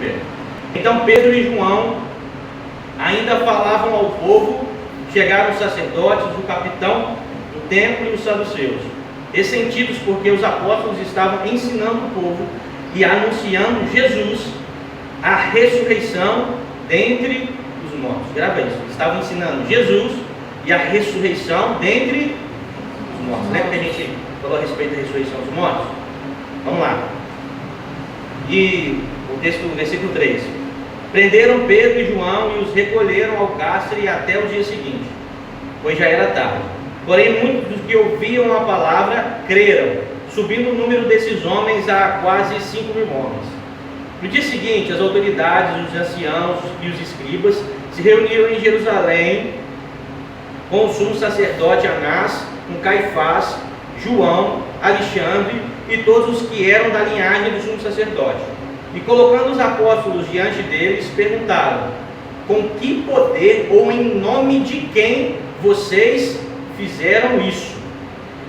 pé. Então Pedro e João ainda falavam ao povo. Chegaram os sacerdotes, o capitão do templo e os saduceus, ressentidos porque os apóstolos estavam ensinando o povo e anunciando Jesus, a ressurreição dentre os mortos. Grava isso. Estavam ensinando Jesus e a ressurreição dentre os mortos. Lembra que a gente falou a respeito da ressurreição dos mortos? Vamos lá. E o texto, versículo 3. Prenderam Pedro e João e os recolheram ao cárcere até o dia seguinte, pois já era tarde. Porém, muitos dos que ouviam a palavra creram, subindo o número desses homens a quase 5.000 homens. No dia seguinte, as autoridades, os anciãos e os escribas se reuniram em Jerusalém com o sumo sacerdote Anás, com Caifás, João, Alexandre e todos os que eram da linhagem do sumo sacerdote. E colocando os apóstolos diante deles, perguntaram: com que poder ou em nome de quem vocês fizeram isso?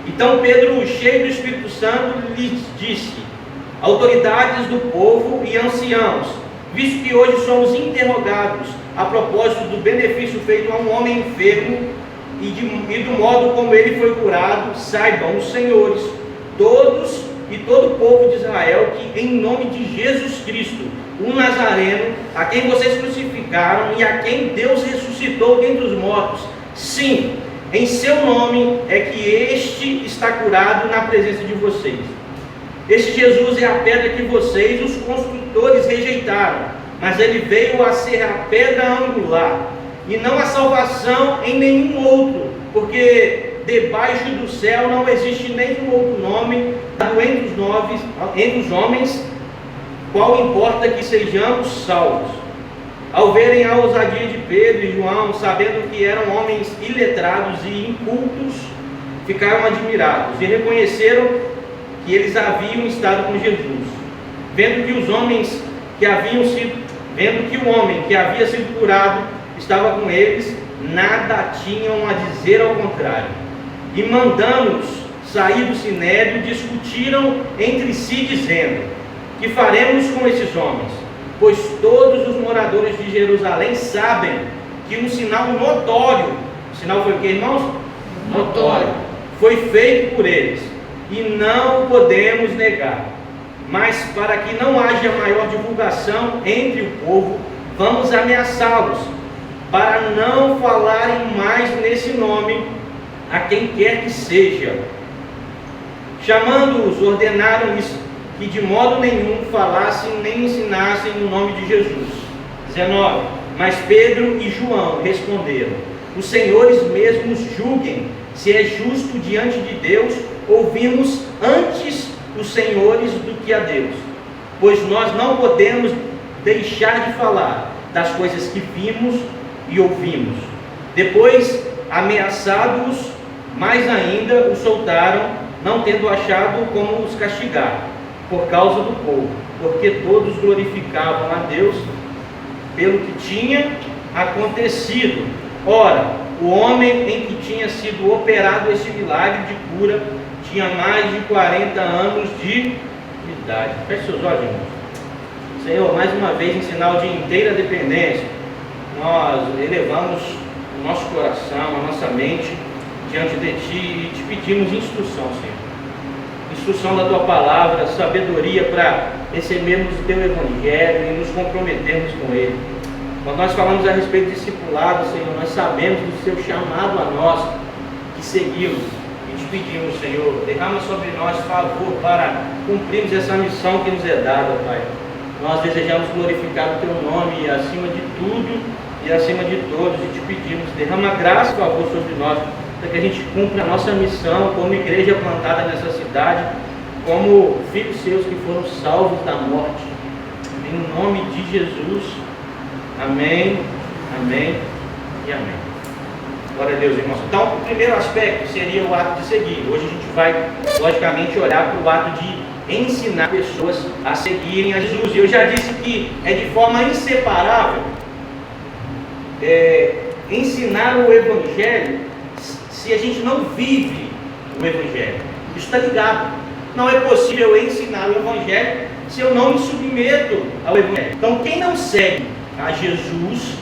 Então Pedro, cheio do Espírito Santo, lhes disse: autoridades do povo e anciãos, visto que hoje somos interrogados a propósito do benefício feito a um homem enfermo e do modo como ele foi curado, saibam os senhores, todos e todo o povo de Israel, que em nome de Jesus Cristo, o Nazareno, a quem vocês crucificaram e a quem Deus ressuscitou dentre os mortos, sim, em seu nome é que este está curado na presença de vocês. Este Jesus é a pedra que vocês, os construtores, rejeitaram, mas ele veio a ser a pedra angular, e não a salvação em nenhum outro, porque debaixo do céu não existe nenhum outro nome dado entre os homens, qual importa que sejamos salvos. Ao verem a ousadia de Pedro e João, sabendo que eram homens iletrados e incultos, ficaram admirados e reconheceram que eles haviam estado com Jesus. Vendo que o homem que havia sido curado estava com eles, nada tinham a dizer ao contrário. E mandando-os sair do sinédrio, discutiram entre si, dizendo: que faremos com esses homens? Pois todos os moradores de Jerusalém sabem que um sinal notório, o sinal foi o que, irmãos? Notório. Foi feito por eles, e não o podemos negar. Mas para que não haja maior divulgação entre o povo, vamos ameaçá-los, para não falarem mais nesse nome a quem quer que seja. Chamando-os, ordenaram-lhes que de modo nenhum falassem nem ensinassem no nome de Jesus. 19. Mas Pedro e João responderam: os senhores mesmos julguem se é justo diante de Deus ouvirmos antes os senhores do que a Deus, pois nós não podemos deixar de falar das coisas que vimos e ouvimos. Depois, ameaçados mais ainda, os soltaram, não tendo achado como os castigar, por causa do povo, porque todos glorificavam a Deus pelo que tinha acontecido. Ora, o homem em que tinha sido operado esse milagre de cura tinha mais de 40 anos de idade. Feche seus olhos, irmãos. Senhor, mais uma vez, em sinal de inteira dependência, nós elevamos o nosso coração, a nossa mente diante de Ti e te pedimos instrução, Senhor. Instrução da Tua palavra, sabedoria para recebermos o Teu Evangelho e nos comprometermos com Ele. Quando nós falamos a respeito de discipulado, Senhor, nós sabemos do Seu chamado a nós, que seguimos, e te pedimos, Senhor, derrama sobre nós favor para cumprirmos essa missão que nos é dada, Pai. Nós desejamos glorificar o Teu nome acima de tudo e acima de todos, e te pedimos, derrama graça e favor sobre nós, para que a gente cumpra a nossa missão como igreja plantada nessa cidade, como filhos seus que foram salvos da morte. Em nome de Jesus, amém, amém e amém. Glória a Deus, irmãos. Então, o primeiro aspecto seria o ato de seguir. Hoje a gente vai, logicamente, olhar para o ato de ensinar pessoas a seguirem a Jesus. E eu já disse que é de forma inseparável ensinar o Evangelho se a gente não vive o Evangelho. Isso está ligado. Não é possível ensinar o Evangelho se eu não me submeto ao Evangelho? Então, quem não segue a Jesus,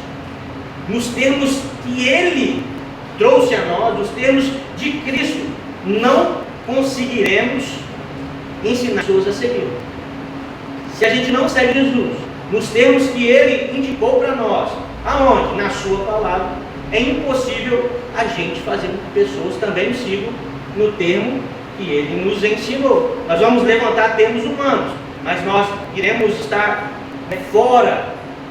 nos termos que Ele trouxe a nós, nos termos de Cristo, não conseguiremos ensinar as pessoas a seguir. Se a gente não segue Jesus, nos termos que Ele indicou para nós, aonde? Na sua palavra, é impossível a gente fazer com que pessoas também nos sigam no termo que Ele nos ensinou. Nós vamos levantar termos humanos, mas nós iremos estar fora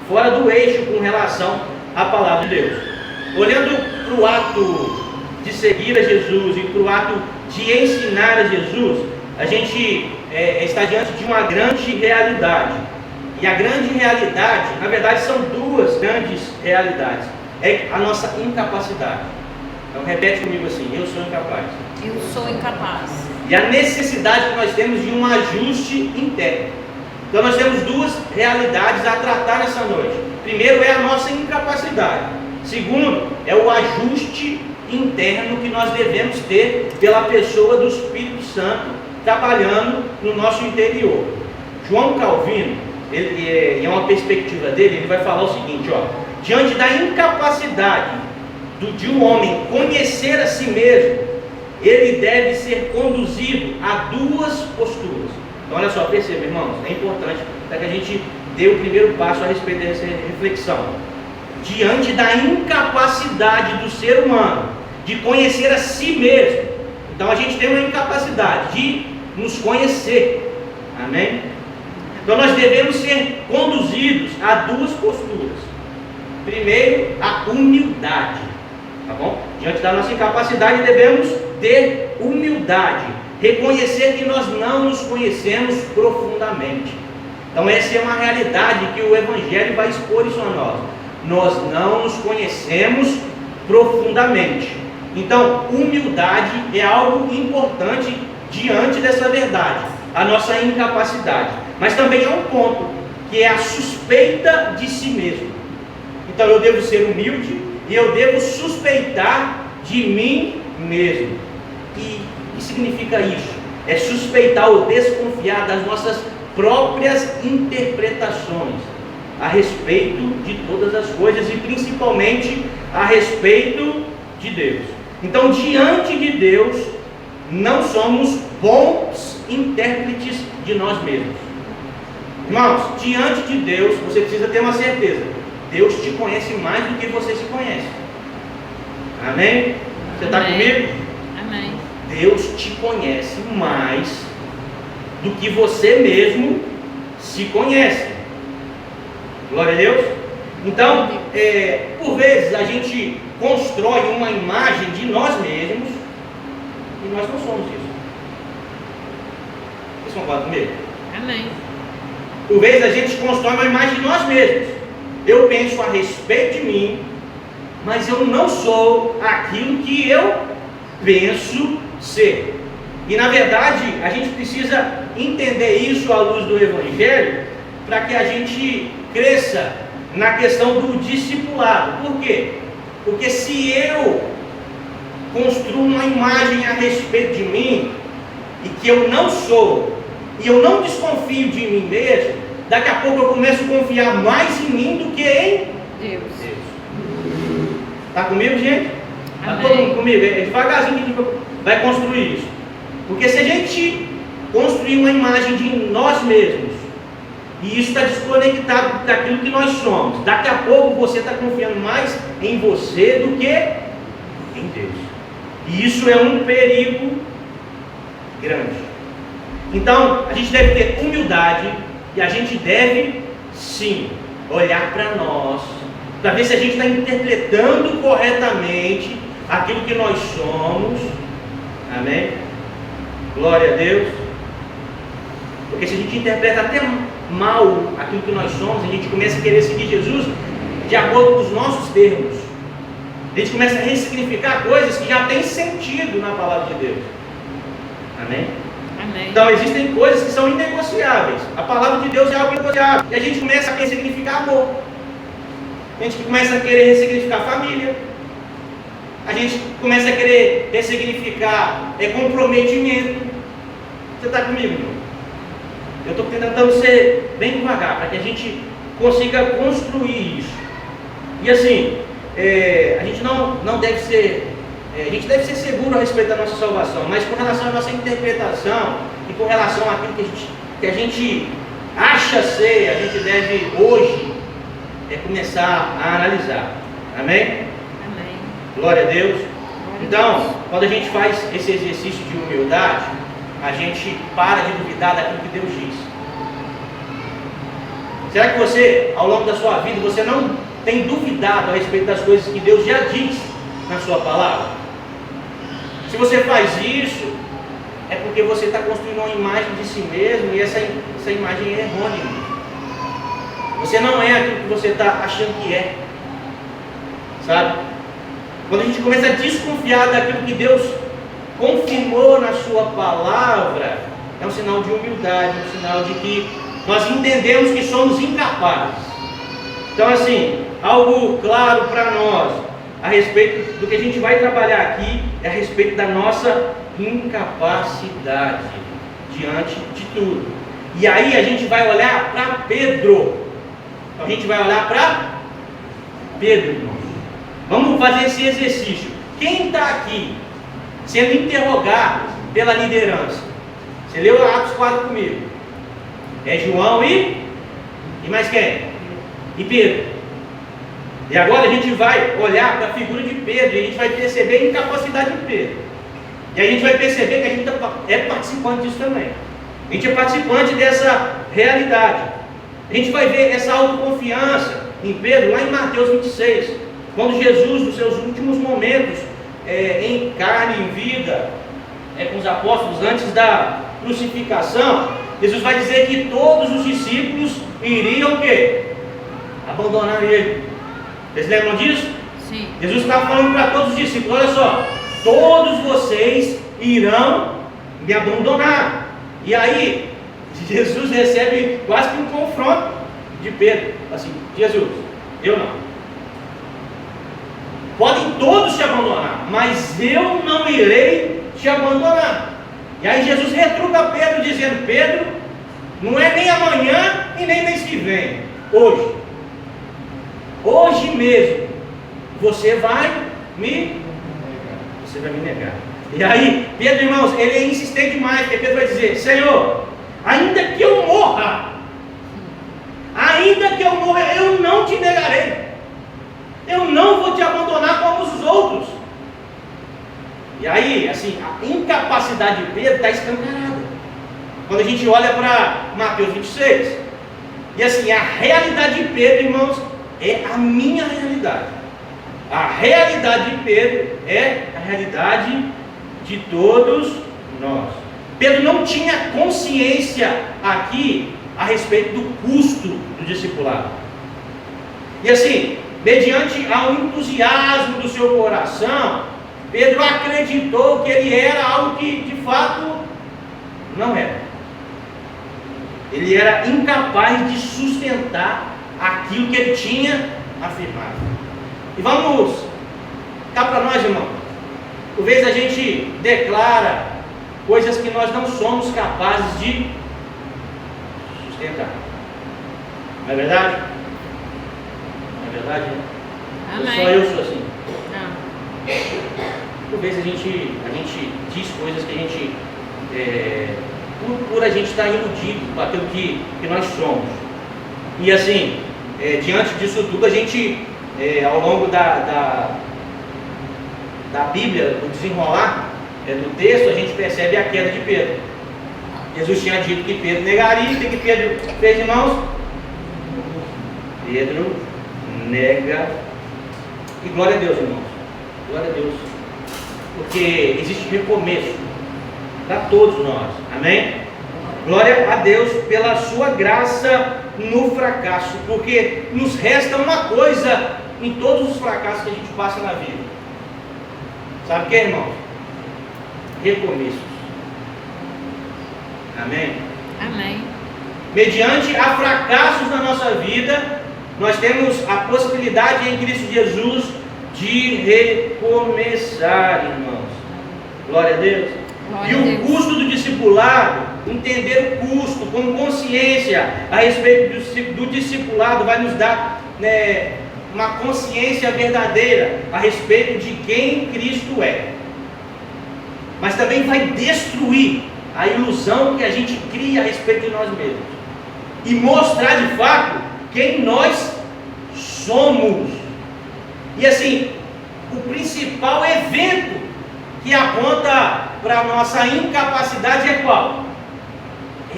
do eixo com relação à palavra de Deus. Olhando para o ato de seguir a Jesus e para o ato de ensinar a Jesus, a gente está diante de uma grande realidade. E a grande realidade, na verdade, são duas grandes realidades. É a nossa incapacidade. Então repete comigo assim: eu sou incapaz. Eu sou incapaz. E a necessidade que nós temos de um ajuste interno. Então nós temos duas realidades a tratar nessa noite. Primeiro é a nossa incapacidade. Segundo é o ajuste interno que nós devemos ter pela pessoa do Espírito Santo trabalhando no nosso interior. João Calvino, ele, em uma perspectiva dele, ele vai falar o seguinte, ó: diante da incapacidade de um homem conhecer a si mesmo, ele deve ser conduzido a duas posturas. Então olha só, perceba, irmãos, é importante para que a gente dê o primeiro passo a respeito dessa reflexão. Diante da incapacidade do ser humano de conhecer a si mesmo, então a gente tem uma incapacidade de nos conhecer, amém? Então nós devemos ser conduzidos a duas posturas. Primeiro, a humildade, tá bom? Diante da nossa incapacidade devemos ter humildade, reconhecer que nós não nos conhecemos profundamente. Então essa é uma realidade que o Evangelho vai expor isso a nós. Nós não nos conhecemos profundamente. Então, humildade é algo importante diante dessa verdade, a nossa incapacidade. Mas também há um ponto, que é a suspeita de si mesmo. Então eu devo ser humilde e eu devo suspeitar de mim mesmo. E o que significa isso? É suspeitar ou desconfiar das nossas próprias interpretações a respeito de todas as coisas e principalmente a respeito de Deus. Então, diante de Deus, não somos bons intérpretes de nós mesmos. Irmãos, diante de Deus, você precisa ter uma certeza: Deus te conhece mais do que você se conhece. Amém? Você está comigo? Amém. Deus te conhece mais do que você mesmo se conhece. Glória a Deus. Então, por vezes a gente constrói uma imagem de nós mesmos e nós não somos isso. Vocês concordam comigo? Amém. Por vezes a gente constrói uma imagem de nós mesmos. Eu penso a respeito de mim, mas eu não sou aquilo que eu penso ser. E na verdade, a gente precisa entender isso à luz do Evangelho, para que a gente cresça na questão do discipulado. Por quê? Porque se eu construo uma imagem a respeito de mim, e que eu não sou, e eu não desconfio de mim mesmo, daqui a pouco eu começo a confiar mais em mim do que em Deus. Está comigo, gente? Está Amém. todo mundo comigo? É devagarzinho que a gente vai construir isso. Porque se a gente construir uma imagem de nós mesmos, e isso está desconectado daquilo que nós somos, daqui a pouco você está confiando mais em você do que em Deus. E isso é um perigo grande. Então, a gente deve ter humildade e a gente deve, sim, olhar para nós, para ver se a gente está interpretando corretamente aquilo que nós somos. Amém? Glória a Deus. Porque se a gente interpreta até mal aquilo que nós somos, a gente começa a querer seguir Jesus de acordo com os nossos termos. A gente começa a ressignificar coisas que já têm sentido na palavra de Deus. Amém? Amém. Então existem coisas que são inegociáveis. A palavra de Deus é algo inegociável. E a gente começa a ressignificar amor. A gente começa a querer ressignificar família. A gente começa a querer ressignificar comprometimento. Você está comigo, irmão? Eu estou tentando ser bem devagar, para que a gente consiga construir isso. E assim, a gente não deve ser, a gente deve ser seguro a respeito da nossa salvação, mas com relação à nossa interpretação e com relação àquilo que a gente acha ser, a gente deve hoje começar a analisar. Amém? Amém. Glória a Deus. Então, quando a gente faz esse exercício de humildade, a gente para de duvidar daquilo que Deus diz. Será que você, ao longo da sua vida, você não tem duvidado a respeito das coisas que Deus já diz na sua palavra? Se você faz isso, é porque você está construindo uma imagem de si mesmo e essa imagem é errônea. Você não é aquilo que você está achando que é. Sabe? Quando a gente começa a desconfiar daquilo que Deus confirmou na sua palavra, é um sinal de humildade, um sinal de que nós entendemos que somos incapazes. Então, assim, algo claro para nós a respeito do que a gente vai trabalhar aqui é a respeito da nossa incapacidade diante de tudo. E aí a gente vai olhar para Pedro. A gente vai olhar para Pedro, irmãos. Vamos fazer esse exercício. Quem está aqui sendo interrogado pela liderança? Você leu Atos 4 comigo? É João e mais quem? E Pedro. E agora a gente vai olhar para a figura de Pedro e a gente vai perceber a incapacidade de Pedro. E a gente vai perceber que a gente é participante disso também. A gente é participante dessa realidade. A gente vai ver essa autoconfiança em Pedro lá em Mateus 26. Quando Jesus, nos seus últimos momentos em carne, em vida, com os apóstolos antes da crucificação, Jesus vai dizer que todos os discípulos iriam o quê? Abandonar ele. Vocês lembram disso? Sim. Jesus estava falando para todos os discípulos: olha só, todos vocês irão me abandonar. E aí, Jesus recebe quase que um confronto de Pedro. Assim, Jesus, eu não. Podem todos te abandonar, mas eu não irei te abandonar. E aí Jesus retruca Pedro dizendo: Pedro, não é nem amanhã e nem mês que vem, hoje mesmo você vai me negar. E aí Pedro, irmãos, ele é insistente demais, porque Pedro vai dizer: Senhor, ainda que eu morra, eu não te negarei. Eu não vou te abandonar como os outros. E aí, assim, a incapacidade de Pedro está escancarada. Quando a gente olha para Mateus 26, e assim, a realidade de Pedro, irmãos, é a minha realidade. A realidade de Pedro é a realidade de todos nós. Pedro não tinha consciência aqui a respeito do custo do discipulado. E assim, mediante ao entusiasmo do seu coração, Pedro acreditou que ele era algo que de fato não era. Ele era incapaz de sustentar aquilo que ele tinha afirmado. E vamos cá para nós, irmão. Por vezes a gente declara coisas que nós não somos capazes de sustentar. Não é verdade? Não é verdade, né? Amém. Só eu sou assim. Não. Por vezes a gente diz coisas que a gente, por a gente estar iludido com aquilo que nós somos. E assim, diante disso tudo, a gente, ao longo da Bíblia, do desenrolar do texto, a gente percebe a queda de Pedro. Jesus tinha dito que Pedro negaria. O que Pedro fez, irmãos? Pedro nega. E glória a Deus, irmãos. Glória a Deus. Porque existe recomeço para todos nós. Amém? Glória a Deus pela sua graça no fracasso. Porque nos resta uma coisa em todos os fracassos que a gente passa na vida. Sabe o que, irmãos? Recomeços. Amém? Amém. Mediante a fracassos na nossa vida, nós temos a possibilidade em Cristo Jesus de recomeçar, irmãos. Glória a Deus. Glória E a o Deus. custo do discipulado entender o custo, com consciência a respeito do discipulado, vai nos dar, né, uma consciência verdadeira a respeito de quem Cristo é. Mas também vai destruir a ilusão que a gente cria a respeito de nós mesmos e mostrar de fato quem nós somos. E assim, o principal evento que aponta para a nossa incapacidade é qual?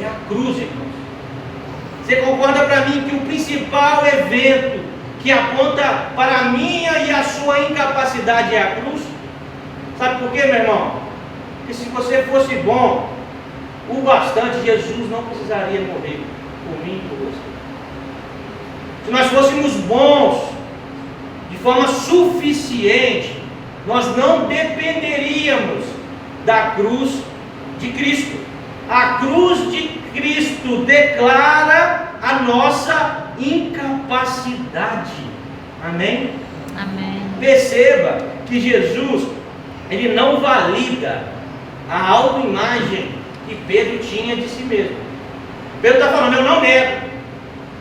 É a cruz, irmãos. Você concorda para mim que o principal evento que aponta para a minha e a sua incapacidade é a cruz? Sabe por quê, meu irmão? Porque se você fosse bom o bastante, Jesus não precisaria morrer por mim e por você. Se nós fôssemos bons de forma suficiente, nós não dependeríamos da cruz de Cristo. A cruz de Cristo declara a nossa incapacidade. Amém? Amém. Perceba que Jesus, ele não valida a autoimagem que Pedro tinha de si mesmo. Pedro está falando, eu não nego.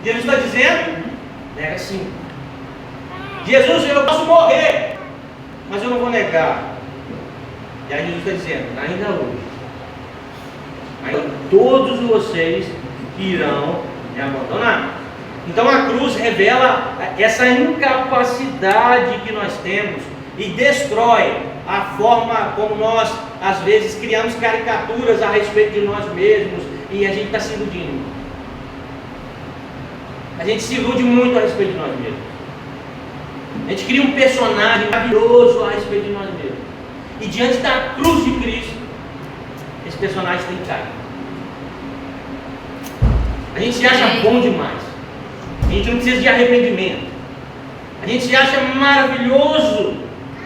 Jesus está dizendo, nega sim. Jesus, eu posso morrer, mas eu não vou negar. E aí Jesus está dizendo, ainda hoje, todos vocês irão me abandonar. Então a cruz revela essa incapacidade que nós temos e destrói a forma como nós às vezes criamos caricaturas a respeito de nós mesmos e a gente está se iludindo. A gente se ilude muito a respeito de nós mesmos. A gente cria um personagem maravilhoso a respeito de nós mesmos. E diante da cruz de Cristo, esse personagem tem que cair. A gente se acha bom demais. A gente não precisa de arrependimento. A gente se acha maravilhoso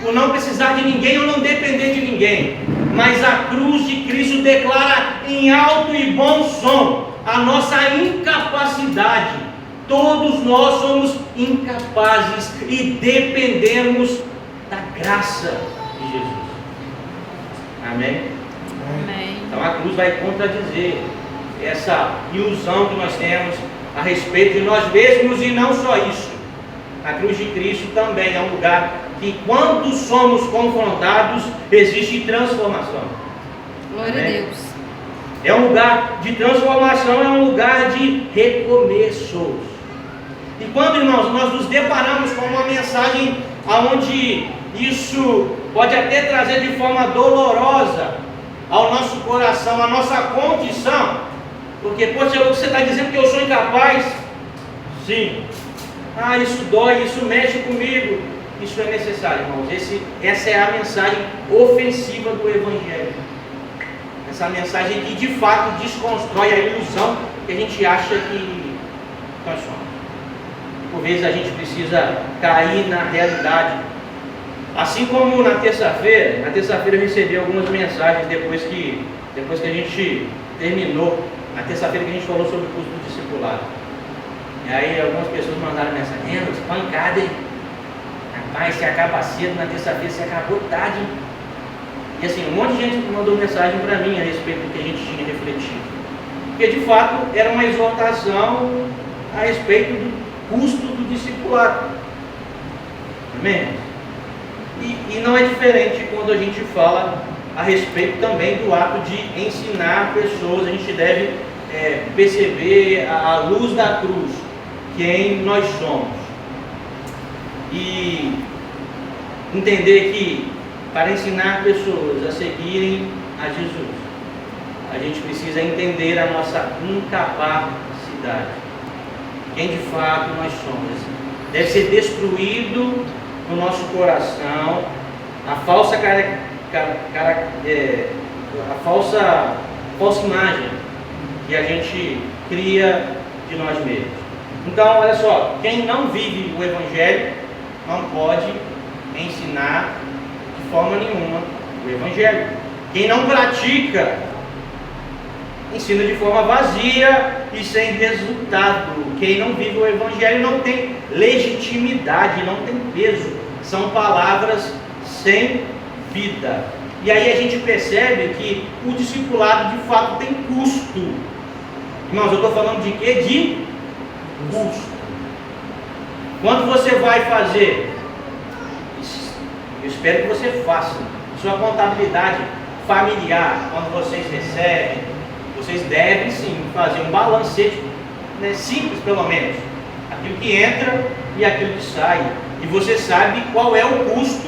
por não precisar de ninguém ou não depender de ninguém. Mas a cruz de Cristo declara em alto e bom som a nossa incapacidade. Todos nós somos incapazes e dependemos da graça de Jesus. Amém? Amém. Então a cruz vai contradizer essa ilusão que nós temos a respeito de nós mesmos, e não só isso. A cruz de Cristo também é um lugar que, quando somos confrontados, existe transformação. Glória Amém? a Deus. É um lugar de transformação, é um lugar de recomeços. E quando, irmãos, nós nos deparamos com uma mensagem onde isso pode até trazer de forma dolorosa ao nosso coração, a nossa condição, porque, poxa, você está dizendo que eu sou incapaz? Sim. Ah, isso dói, isso mexe comigo. Isso é necessário, irmãos. Essa é a mensagem ofensiva do Evangelho. Essa mensagem que de fato desconstrói a ilusão que a gente acha que nós somos. Por vezes a gente precisa cair na realidade. Assim como na terça-feira eu recebi algumas mensagens depois que a gente terminou. Na terça-feira que a gente falou sobre o curso do discipulado. E aí algumas pessoas mandaram mensagem, pancada, hein? Rapaz, você acaba cedo, na terça-feira você acabou tarde, hein? E assim, um monte de gente mandou mensagem para mim a respeito do que a gente tinha refletido. Porque de fato era uma exortação a respeito do custo do discipulado. Amém? E não é diferente quando a gente fala a respeito também do ato de ensinar pessoas. A gente deve perceber à luz da cruz quem nós somos e entender que para ensinar pessoas a seguirem a Jesus, a gente precisa entender a nossa incapacidade, quem de fato nós somos. Deve ser destruído no nosso coração a falsa imagem que a gente cria de nós mesmos. Então, olha só, quem não vive o Evangelho não pode ensinar de forma nenhuma o Evangelho. Quem não pratica ensina de forma vazia e sem resultado. Quem não vive o Evangelho não tem legitimidade, não tem peso. São palavras sem vida. E aí a gente percebe que o discipulado de fato tem custo. Irmãos, eu estou falando de quê? De custo. Quando você vai fazer, eu espero que você faça sua contabilidade familiar, quando vocês recebem, vocês devem sim fazer um balancete, né, simples pelo menos, aquilo que entra e aquilo que sai, e você sabe qual é o custo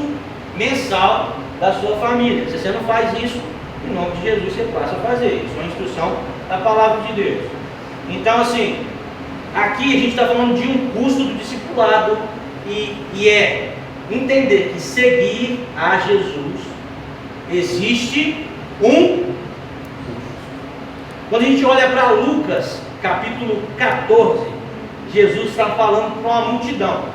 mensal da sua família. Se você não faz isso, em nome de Jesus você passa a fazer. Isso é uma instrução da palavra de Deus. Então assim, aqui a gente está falando de um custo do discipulado, e é entender que seguir a Jesus existe um custo. Quando a gente olha para Lucas capítulo 14, Jesus está falando para uma multidão.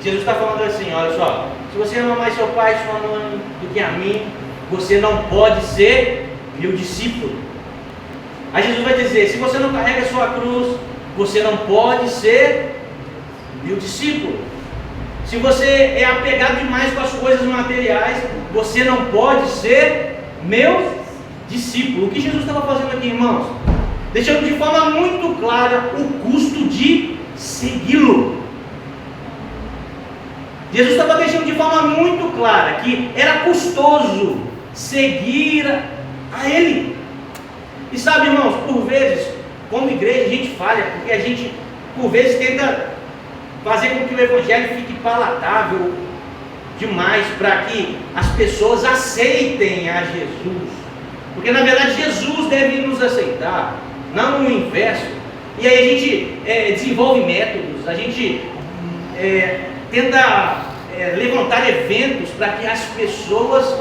Jesus está falando assim: olha só, se você ama mais seu pai e sua mãe do que a mim, você não pode ser meu discípulo. Aí Jesus vai dizer: se você não carrega a sua cruz, você não pode ser meu discípulo. Se você é apegado demais com as coisas materiais, você não pode ser meu discípulo. O que Jesus estava fazendo aqui, irmãos? Deixando de forma muito clara o custo de segui-lo. Jesus estava deixando de forma muito clara que era custoso seguir a Ele. E sabe, irmãos, por vezes, como igreja, a gente falha, porque a gente, por vezes, tenta fazer com que o Evangelho fique palatável demais, para que as pessoas aceitem a Jesus. Porque, na verdade, Jesus deve nos aceitar, não o inverso. E aí a gente desenvolve métodos, a gente tenta levantar eventos para que as pessoas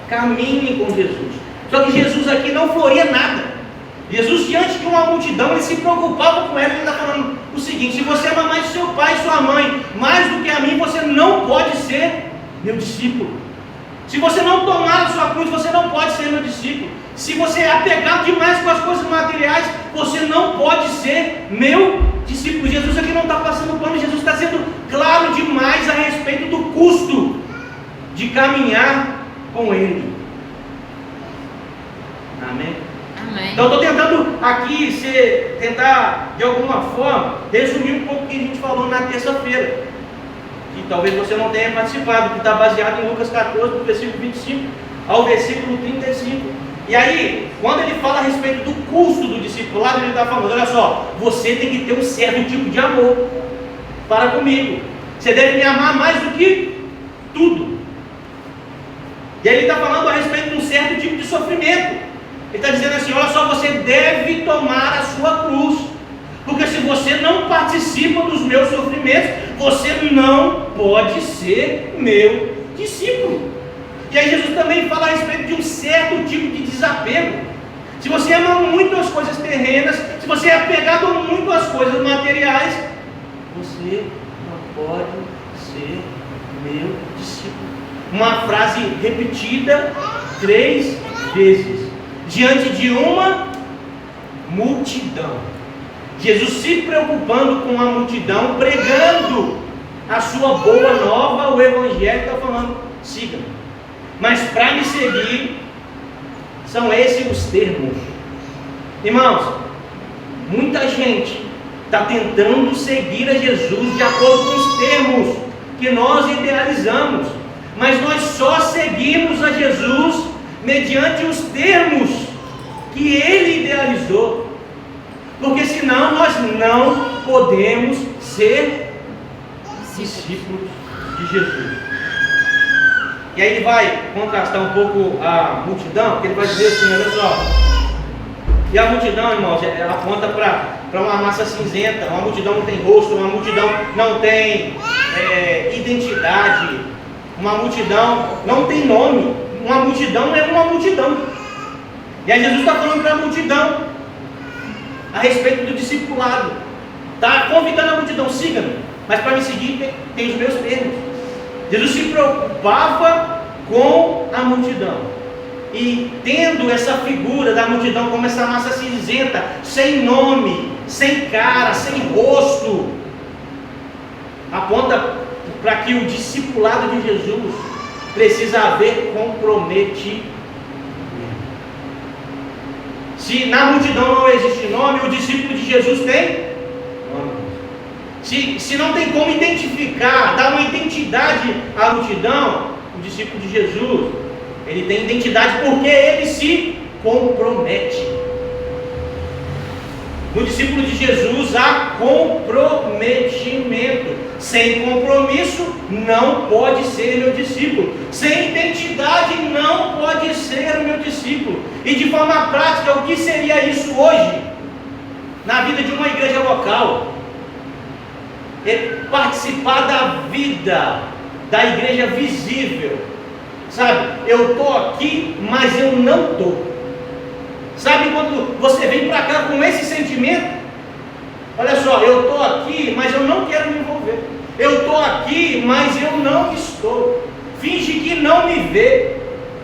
caminhem com Jesus. Só que Jesus aqui não floria nada. Jesus, diante de uma multidão, ele se preocupava com ela. Ele está falando o seguinte: se você ama mais seu pai e sua mãe mais do que a mim, você não pode ser meu discípulo. Se você não tomar a sua cruz, você não pode ser meu discípulo. Se você é apegado demais com as coisas materiais, você não pode ser meu discípulo. Jesus aqui não está passando pano. Jesus está sendo claro demais a respeito do custo de caminhar com Ele. Amém? Amém. Então eu estou tentando aqui tentar de alguma forma resumir um pouco o que a gente falou na terça-feira, que talvez você não tenha participado, que está baseado em Lucas 14, do versículo 25 ao versículo 35. E aí, quando ele fala a respeito do custo do discipulado, ele está falando: olha só, você tem que ter um certo tipo de amor para comigo. Você deve me amar mais do que tudo. E aí ele está falando a respeito de um certo tipo de sofrimento. Ele está dizendo assim: olha só, você deve tomar a sua cruz, porque se você não participa dos meus sofrimentos, você não pode ser meu discípulo. E aí Jesus também fala a respeito de um certo tipo de desapego. Se você ama muito as coisas terrenas, se você é apegado muito às coisas materiais, você não pode ser meu discípulo. Uma frase repetida 3 vezes diante de uma multidão. Jesus se preocupando com a multidão, pregando a sua boa nova, o Evangelho, está falando: siga-me. Mas para me seguir, são esses os termos. Irmãos, muita gente está tentando seguir a Jesus de acordo com os termos que nós idealizamos, mas nós só seguimos a Jesus mediante os termos que Ele idealizou, porque senão nós não podemos ser discípulos de Jesus. E aí ele vai contrastar um pouco a multidão, porque ele vai dizer assim: olha só, e a multidão, irmãos, ela aponta para uma massa cinzenta. Uma multidão não tem rosto, uma multidão não tem identidade, uma multidão não tem nome, uma multidão é uma multidão. E aí Jesus está falando para a multidão a respeito do discipulado, está convidando a multidão: siga-me, mas para me seguir tem os meus termos. Jesus se preocupava com a multidão, e tendo essa figura da multidão como essa massa cinzenta, sem nome, sem cara, sem rosto, aponta para que o discipulado de Jesus precisa haver comprometimento. Se na multidão não existe nome, o discípulo de Jesus tem nome. Se não tem como identificar, dar uma identidade à multidão, o discípulo de Jesus, ele tem identidade porque ele se compromete. No discípulo de Jesus há comprometimento. Sem compromisso não pode ser meu discípulo. Sem identidade não pode ser o meu discípulo. E de forma prática, o que seria isso hoje na vida de uma igreja local? É participar da vida da igreja visível. Sabe, eu estou aqui, mas eu não estou. Sabe quando você vem para cá com esse sentimento? Olha só, eu estou aqui, mas eu não quero me envolver. Eu estou aqui, mas eu não estou. Finge que não me vê,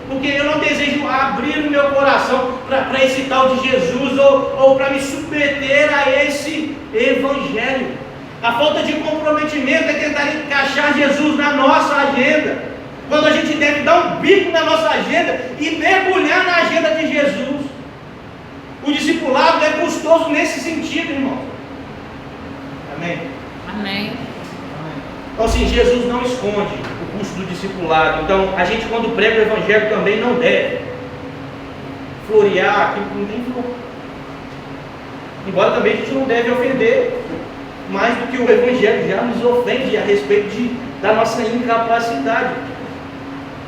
porque eu não desejo abrir o meu coração para esse tal de Jesus ou para me submeter a esse evangelho. A falta de comprometimento é tentar encaixar Jesus na nossa agenda, quando a gente deve dar um bico na nossa agenda e mergulhar na agenda de Jesus. O discipulado é custoso nesse sentido, irmão. Amém? Amém. Então, assim, Jesus não esconde o custo do discipulado. Então, a gente, quando prega o evangelho, também não deve florear aquilo que não tem flor. Embora também a gente não deve ofender mais do que o evangelho já nos ofende a respeito da nossa incapacidade.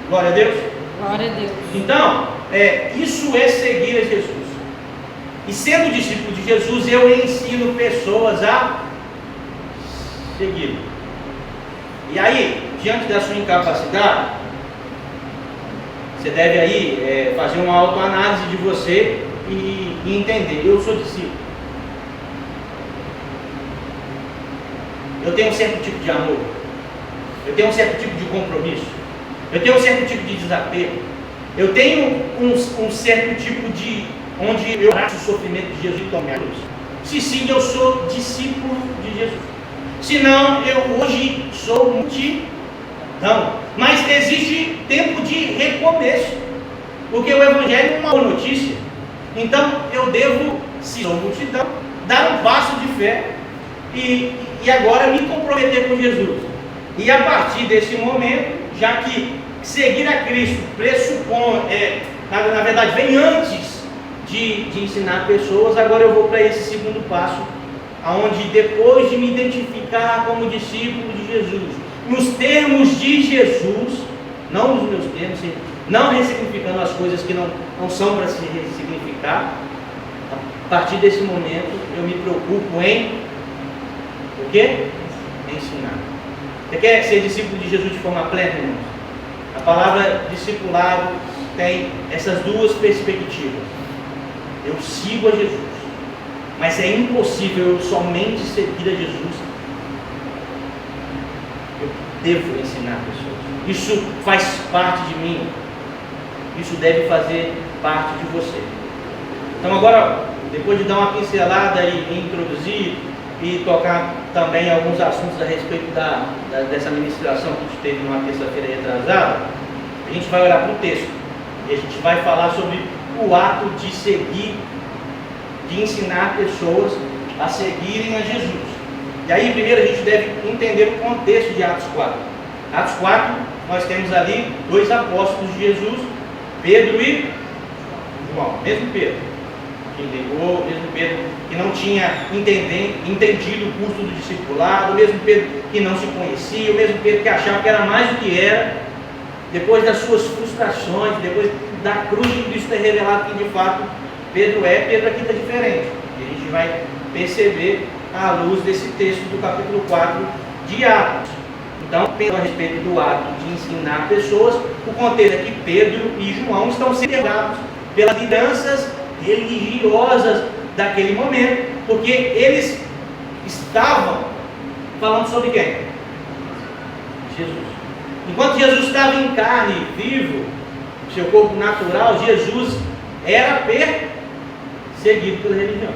Glória a Deus. Glória a Deus. Então, isso é seguir a Jesus. E sendo discípulo de Jesus, eu ensino pessoas a seguir. E aí, diante da sua incapacidade, você deve aí fazer uma autoanálise de você e entender: eu sou discípulo. Eu tenho um certo tipo de amor. Eu tenho um certo tipo de compromisso. Eu tenho um certo tipo de desapego. Eu tenho um certo tipo de... onde eu abraço o sofrimento de Jesus e tomo a cruz. Se sim, eu sou discípulo de Jesus. Se não, eu hoje sou multidão. Mas existe tempo de recomeço, porque o evangelho é uma boa notícia. Então eu devo, se sou multidão, dar um passo de fé e agora me comprometer com Jesus. E a partir desse momento, já que seguir a Cristo pressupõe, na verdade vem antes de ensinar pessoas, agora eu vou para esse segundo passo, aonde depois de me identificar como discípulo de Jesus, nos termos de Jesus, não nos meus termos, não ressignificando as coisas que não são para se ressignificar, a partir desse momento eu me preocupo em o quê? Ensinar. Você quer ser discípulo de Jesus de forma plena, irmãos? A palavra discipulado tem essas duas perspectivas. Eu sigo a Jesus, mas é impossível eu somente seguir a Jesus. Eu devo ensinar pessoas. Isso faz parte de mim. Isso deve fazer parte de você. Então agora, depois de dar uma pincelada e introduzir e tocar também alguns assuntos a respeito dessa ministração que a gente teve numa terça-feira retrasada, a gente vai olhar para o texto e a gente vai falar sobre o ato de seguir, de ensinar pessoas a seguirem a Jesus. E aí primeiro a gente deve entender o contexto de Atos 4. Atos 4, nós temos ali dois apóstolos de Jesus, Pedro e João. Mesmo Pedro que negou, mesmo Pedro que não tinha entendido o curso do discipulado, o mesmo Pedro que não se conhecia, o mesmo Pedro que achava que era mais do que era. Depois das suas frustrações, depois da cruz de Cristo ter revelado que de fato Pedro aqui está diferente. E a gente vai perceber à luz desse texto do capítulo 4 de Atos. Então, a respeito do ato de ensinar pessoas, o contexto é que Pedro e João estão sendo interrogados pelas lideranças religiosas daquele momento, porque eles estavam falando sobre quem? Jesus. Enquanto Jesus estava em carne, vivo, seu corpo natural, Jesus era perseguido pela religião.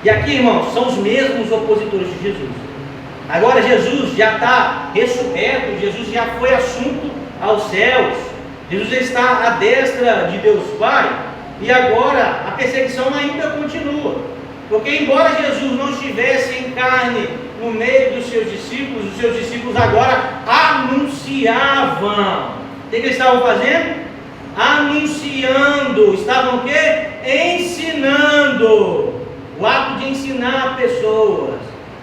E aqui, irmãos, são os mesmos opositores de Jesus. Agora Jesus já está ressurreto, Jesus já foi assunto aos céus, Jesus está à destra de Deus Pai, e agora a perseguição ainda continua. Porque embora Jesus não estivesse em carne no meio dos seus discípulos, os seus discípulos agora anunciavam. O que eles estavam fazendo? Anunciando. Estavam o quê? Ensinando. O ato de ensinar pessoas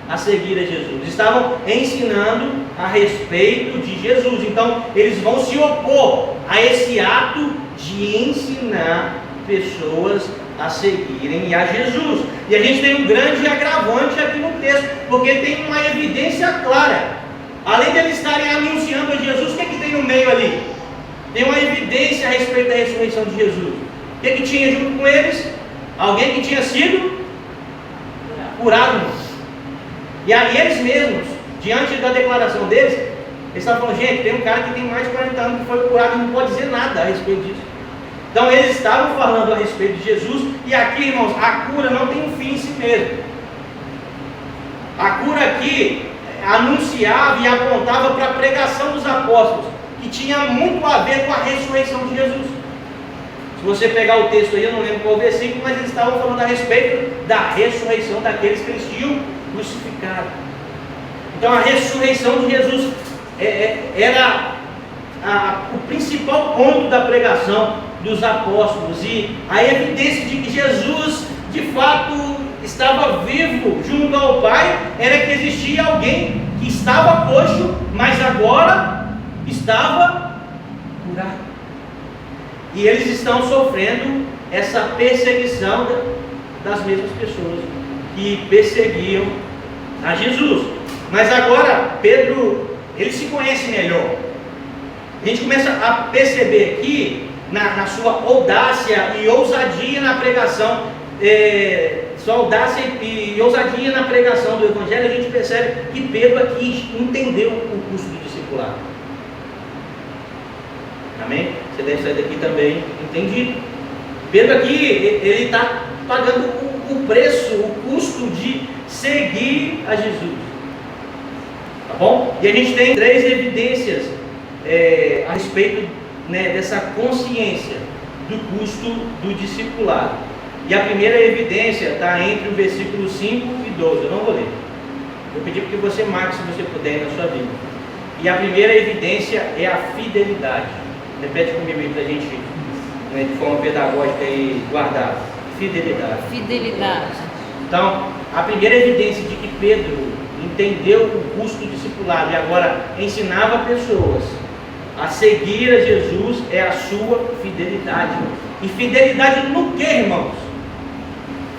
a seguir a Jesus. Estavam ensinando a respeito de Jesus. Então, eles vão se opor a esse ato de ensinar pessoas a seguirem a Jesus. E a gente tem um grande agravante aqui no texto, porque tem uma evidência clara. Além de eles estarem anunciando a Jesus, o que é que tem no meio ali? Tem uma evidência a respeito da ressurreição de Jesus. O que é que tinha junto com eles? Alguém que tinha sido curado. E aí eles mesmos, diante da declaração deles, eles estavam falando: gente, tem um cara que tem mais de 40 anos que foi curado e não pode dizer nada a respeito disso. Então eles estavam falando a respeito de Jesus, e aqui, irmãos, a cura não tem um fim em si mesmo. A cura aqui anunciava e apontava para a pregação dos apóstolos, que tinha muito a ver com a ressurreição de Jesus. Se você pegar o texto aí, eu não lembro qual versículo, mas eles estavam falando a respeito da ressurreição daqueles que eles tinham crucificado. Então a ressurreição de Jesus era o principal ponto da pregação dos apóstolos, e a evidência de que Jesus de fato estava vivo junto ao Pai era que existia alguém que estava coxo, mas agora estava curado. E eles estão sofrendo essa perseguição das mesmas pessoas que perseguiam a Jesus. Mas agora Pedro, ele se conhece melhor. A gente começa a perceber aqui na sua audácia e ousadia na pregação, sua audácia e ousadia na pregação do Evangelho, a gente percebe que Pedro aqui entendeu o custo do discipulado. Amém? Você deve sair daqui também entendido. Pedro aqui, ele está pagando o preço, o custo de seguir a Jesus. Tá bom? E a gente tem 3 evidências a respeito, dessa consciência do custo do discipulado. E a primeira evidência está entre o versículo 5 e 12. Eu não vou ler. Eu pedi para que você marque, se você puder, na sua Bíblia. E a primeira evidência é a fidelidade. Repete comigo aí para a gente, de forma pedagógica e guardar. Fidelidade. Fidelidade. Então, a primeira evidência de que Pedro entendeu o custo do discipulado e agora ensinava pessoas a seguir a Jesus é a sua fidelidade. E fidelidade no que, irmãos?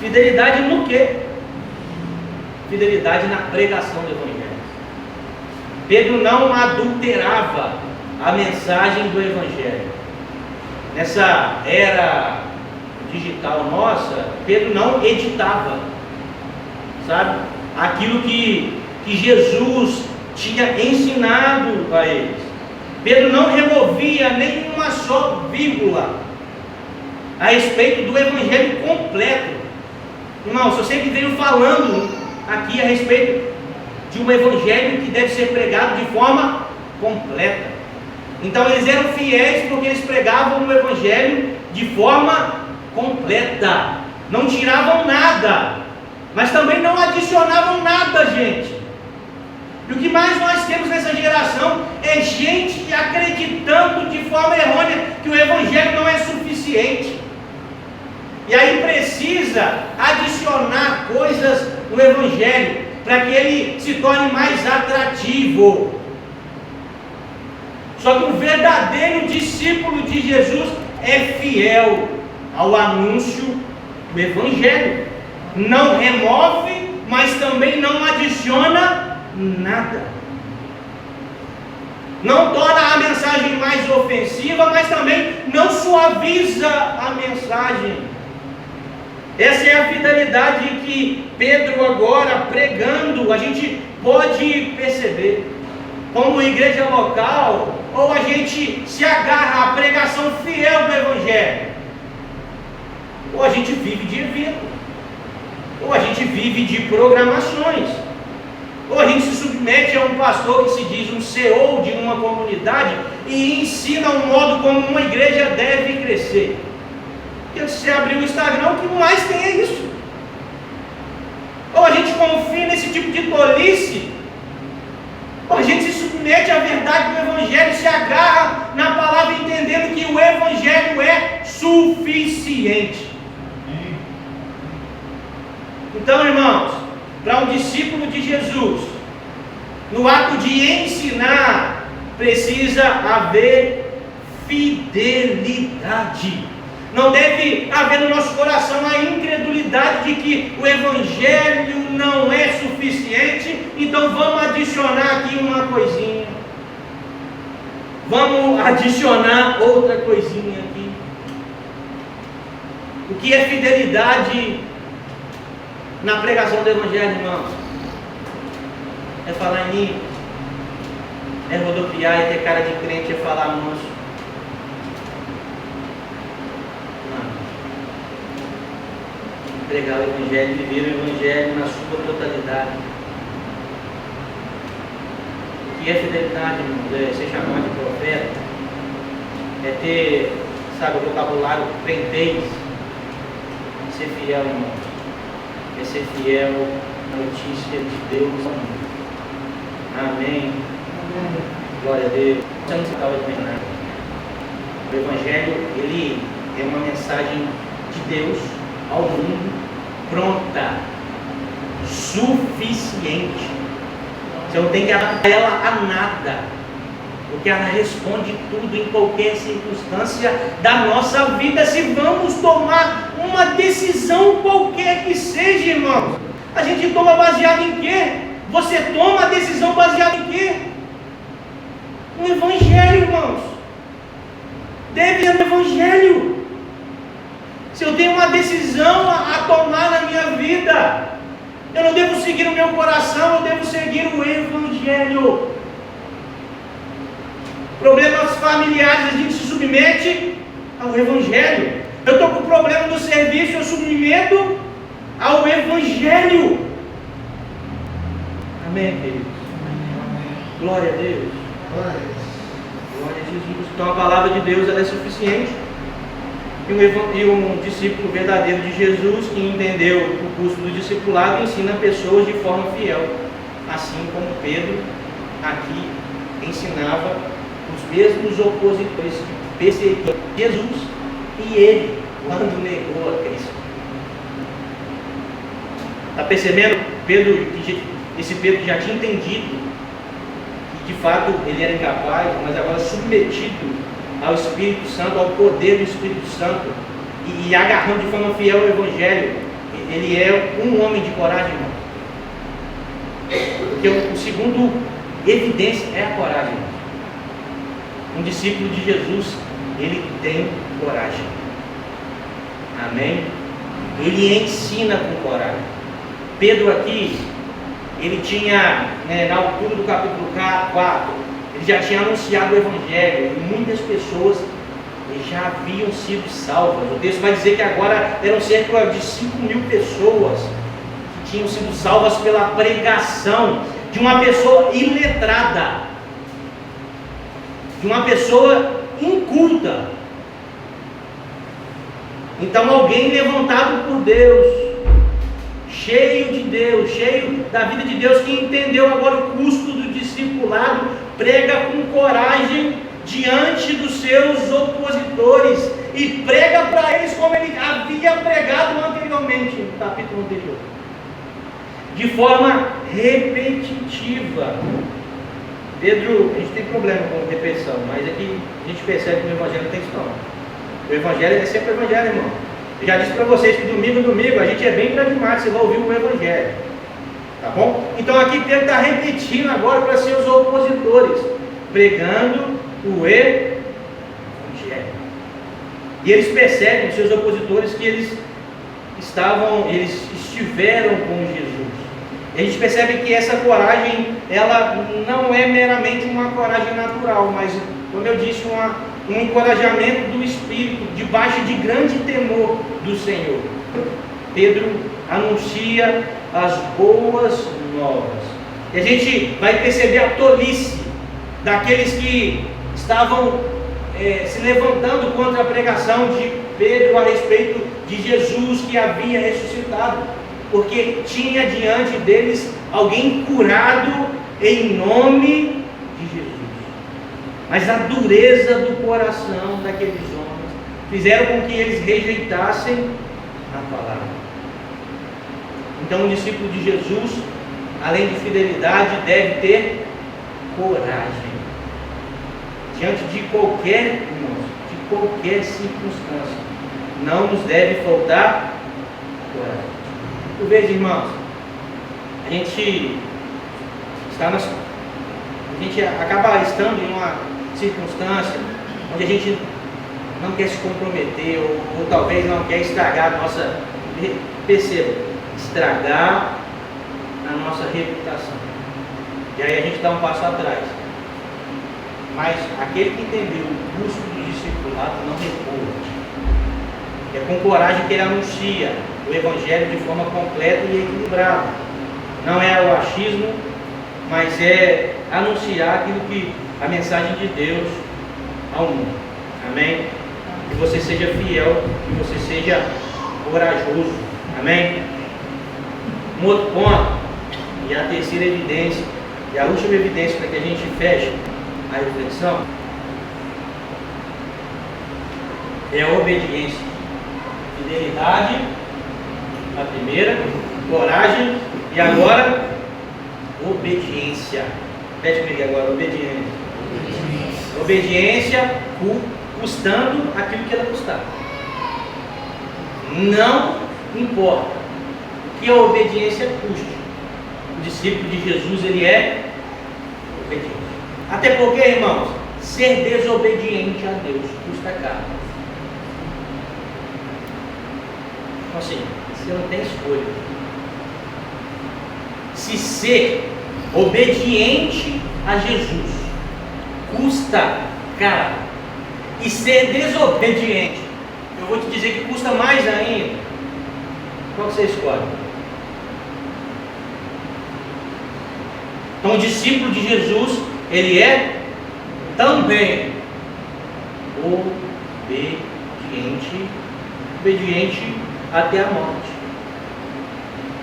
Fidelidade no que? Fidelidade na pregação do Evangelho. Pedro não adulterava a mensagem do Evangelho. Nessa era digital nossa, Pedro não editava, sabe, aquilo que Jesus tinha ensinado a eles. Pedro não removia nenhuma só vírgula a respeito do Evangelho completo. Irmãos, eu sempre venho falando aqui a respeito de um Evangelho que deve ser pregado de forma completa. Então eles eram fiéis porque eles pregavam o Evangelho de forma completa. Não tiravam nada, mas também não adicionavam nada, gente. E o que mais nós temos nessa geração é gente acreditando de forma errônea que o Evangelho não é suficiente. E aí precisa adicionar coisas no Evangelho para que ele se torne mais atrativo. Só que o verdadeiro discípulo de Jesus é fiel ao anúncio do Evangelho. Não remove, mas também não adiciona nada. Não torna a mensagem mais ofensiva, mas também não suaviza a mensagem. Essa é a fidelidade que Pedro agora pregando, a gente pode perceber. Como igreja local, ou a gente se agarra à pregação fiel do Evangelho, ou a gente vive de evento, ou a gente vive de programações, ou a gente se submete submete a um pastor que se diz um CEO de uma comunidade e ensina o modo como uma igreja deve crescer. Porque se você abrir o Instagram, o que mais tem é isso. Ou a gente confia nesse tipo de tolice, ou a gente se submete à verdade do Evangelho, se agarra na palavra entendendo que o Evangelho é suficiente. Então, irmãos, para um discípulo de Jesus, no ato de ensinar, precisa haver fidelidade. Não deve haver no nosso coração a incredulidade de que o Evangelho não é suficiente, então vamos adicionar aqui uma coisinha. Vamos adicionar outra coisinha aqui. O que é fidelidade na pregação do Evangelho, irmãos? É falar em línguas, é rodopiar, é ter cara de crente, é falar manso. Pregar o Evangelho, viver o Evangelho na sua totalidade. O que é fidelidade, irmãos? É ser chamado de profeta, é ter, sabe, o vocabulário crentez, ser fiel, irmãos, é ser fiel à notícia de Deus. Amém. Glória a Deus. Você não estava dizendo nada. O Evangelho, ele é uma mensagem de Deus ao mundo, pronta, suficiente. Você não tem que adaptar ela a nada, porque ela responde tudo em qualquer circunstância da nossa vida. Se vamos tomar uma decisão qualquer que seja, irmãos, a gente toma baseado em quê? Você toma a decisão baseada em quê? No Evangelho, irmãos. Deve ser no Evangelho. Se eu tenho uma decisão a tomar na minha vida, eu não devo seguir o meu coração, eu devo seguir o Evangelho. Problemas familiares, a gente se submete ao Evangelho. Eu estou com o problema do serviço, eu submeto ao Evangelho. Amém, queridos? Glória a Deus. Glória a Jesus. Então a palavra de Deus ela é suficiente. E um discípulo verdadeiro de Jesus, que entendeu o custo do discipulado, ensina pessoas de forma fiel, assim como Pedro aqui ensinava os mesmos opositores que perseguiam Jesus e ele, quando negou a Cristo. Está percebendo? Esse Pedro já tinha entendido que de fato ele era incapaz, mas agora submetido ao Espírito Santo, ao poder do Espírito Santo, e agarrando de forma fiel ao Evangelho. Ele é um homem de coragem, irmão. Porque o segundo evidência é a coragem, irmão. Um discípulo de Jesus, ele tem coragem. Amém? Ele ensina com coragem. Pedro aqui, ele tinha, na altura do capítulo 4, ele já tinha anunciado o Evangelho e muitas pessoas já haviam sido salvas. O texto vai dizer que agora eram cerca de 5.000 pessoas que tinham sido salvas pela pregação de uma pessoa iletrada, de uma pessoa inculta. Então alguém levantado por Deus, cheio de Deus, cheio da vida de Deus, que entendeu agora o custo do discipulado, prega com coragem diante dos seus opositores e prega para eles como ele havia pregado anteriormente, no capítulo anterior, de forma repetitiva. Pedro, a gente tem problema com repetição, mas aqui a gente percebe que no Evangelho não tem isso não. O Evangelho é sempre o Evangelho, irmão. Eu já disse para vocês que domingo a gente é bem pragmático, você vai ouvir o Evangelho, tá bom? Então aqui Pedro está repetindo agora para seus opositores, pregando o Evangelho. E eles percebem, seus opositores, que eles estiveram com Jesus. E a gente percebe que essa coragem, ela não é meramente uma coragem natural, mas, como eu disse, um encorajamento do Espírito, debaixo de grande temor do Senhor. Pedro anuncia as boas novas. E a gente vai perceber a tolice daqueles que estavam se levantando contra a pregação de Pedro a respeito de Jesus que havia ressuscitado, porque tinha diante deles alguém curado em nome de Jesus. Mas a dureza do coração daqueles homens fizeram com que eles rejeitassem a palavra. Então o discípulo de Jesus, além de fidelidade, deve ter coragem diante de qualquer circunstância. Não nos deve faltar coragem. Por vezes, irmãos, a gente acaba estando em uma circunstância onde a gente não quer se comprometer, ou talvez não quer estragar a nossa, perceba, estragar a nossa reputação. E aí a gente dá um passo atrás. Mas aquele que entendeu o custo do discipulado não recua. É com coragem que ele anuncia o Evangelho de forma completa e equilibrada. Não é o achismo, mas é anunciar aquilo que a mensagem de Deus ao mundo. Amém? Que você seja fiel, que você seja corajoso. Amém? Um outro ponto, e a terceira evidência, e a última evidência para que a gente feche a reflexão, é a obediência. Fidelidade, a primeira, coragem, e agora obediência. Pede comigo agora, obediência. Obediência custando aquilo que ela custar. Não importa o que a obediência custe. O discípulo de Jesus, ele é obediente. Até porque, irmãos, ser desobediente a Deus custa caro. Então, assim, você não tem escolha. Se ser obediente a Jesus custa caro, e ser desobediente, eu vou te dizer que custa mais ainda, qual você escolhe? Então o discípulo de Jesus, ele é também obediente até a morte.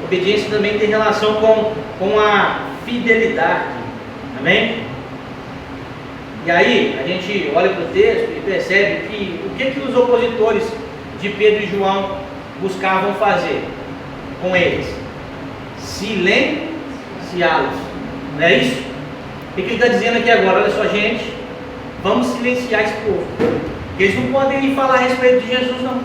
Obediência também tem relação com a fidelidade. Amém? E aí, a gente olha para o texto e percebe que o que os opositores de Pedro e João buscavam fazer com eles? Silenciá-los. Não é isso? O que ele está dizendo aqui agora? Olha só, gente, vamos silenciar esse povo. Porque eles não podem ir falar a respeito de Jesus, não.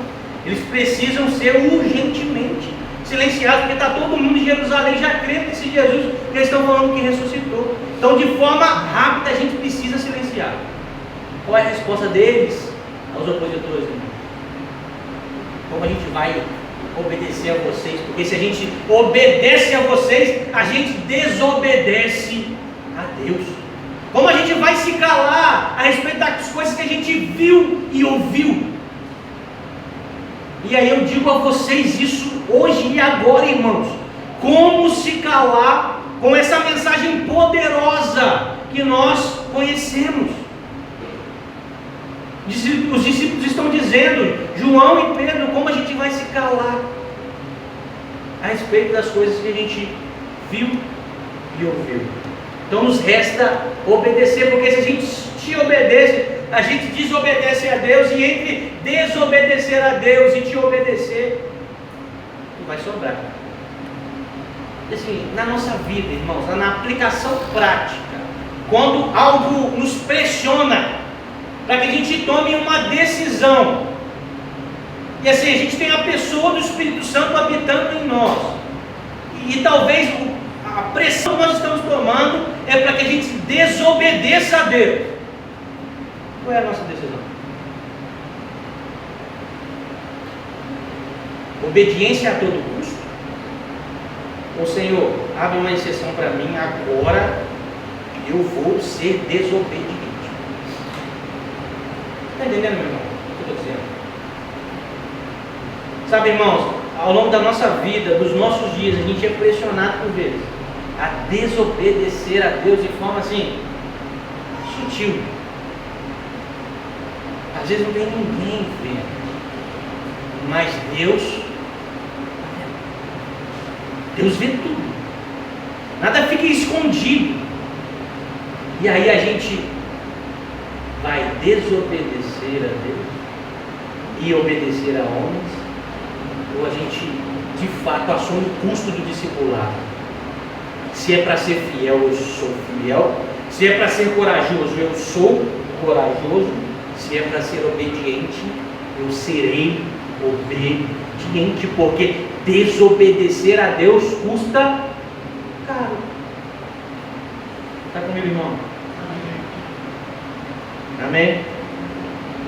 Eles precisam ser urgentemente silenciados, porque está todo mundo em Jerusalém já crendo nesse Jesus que eles estão falando que ressuscitou. Então, de forma rápida, a gente precisa silenciar. Qual é a resposta deles aos opositores, irmão? Como a gente vai obedecer a vocês? Porque se a gente obedece a vocês, a gente desobedece a Deus. Como a gente vai se calar a respeito das coisas que a gente viu e ouviu? E aí eu digo a vocês isso hoje e agora, irmãos. Como se calar com essa mensagem poderosa que nós conhecemos? Os discípulos estão dizendo, João e Pedro, como a gente vai se calar a respeito das coisas que a gente viu e ouviu? Então nos resta obedecer, porque se a gente te obedece, a gente desobedece a Deus, e entre desobedecer a Deus e te obedecer, não vai sobrar. Assim, na nossa vida, irmãos, na aplicação prática, quando algo nos pressiona para que a gente tome uma decisão, e assim, a gente tem a pessoa do Espírito Santo habitando em nós, e talvez a pressão que nós estamos tomando é para que a gente desobedeça a Deus. Qual é a nossa decisão? Obediência a todo custo? Ou Senhor, abre uma exceção para mim, agora eu vou ser desobediente. Está entendendo, meu irmão? O que eu estou dizendo? Sabe, irmãos, ao longo da nossa vida, dos nossos dias, a gente é pressionado por vezes a desobedecer a Deus de forma assim, sutil. Às vezes não tem ninguém vendo, mas Deus vê tudo, nada fica escondido. E aí a gente vai desobedecer a Deus e obedecer a homens, ou a gente de fato assume o custo do discipulado? Se é para ser fiel, eu sou fiel. Se é para ser corajoso, eu sou corajoso. Se é para ser obediente, eu serei obediente, porque desobedecer a Deus custa caro. Está comigo, irmão? Amém?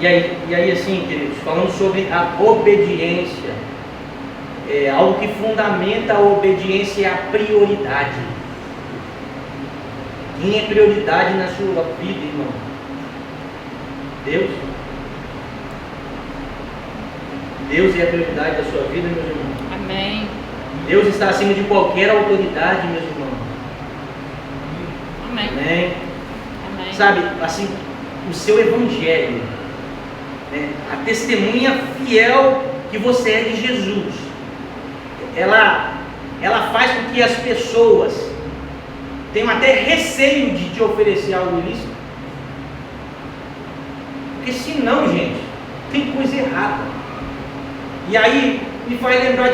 E aí assim, queridos, falando sobre a obediência, algo que fundamenta a obediência é a prioridade. Quem é prioridade na sua vida, irmão? Deus? Deus é a prioridade da sua vida, meus irmãos? Amém. Deus está acima de qualquer autoridade, meus irmãos. Amém. Amém? Amém. Sabe, assim, o seu evangelho, né, a testemunha fiel que você é de Jesus, ela faz com que as pessoas tenham até receio de te oferecer algo ilícito. Porque senão, gente, tem coisa errada. E aí me faz lembrar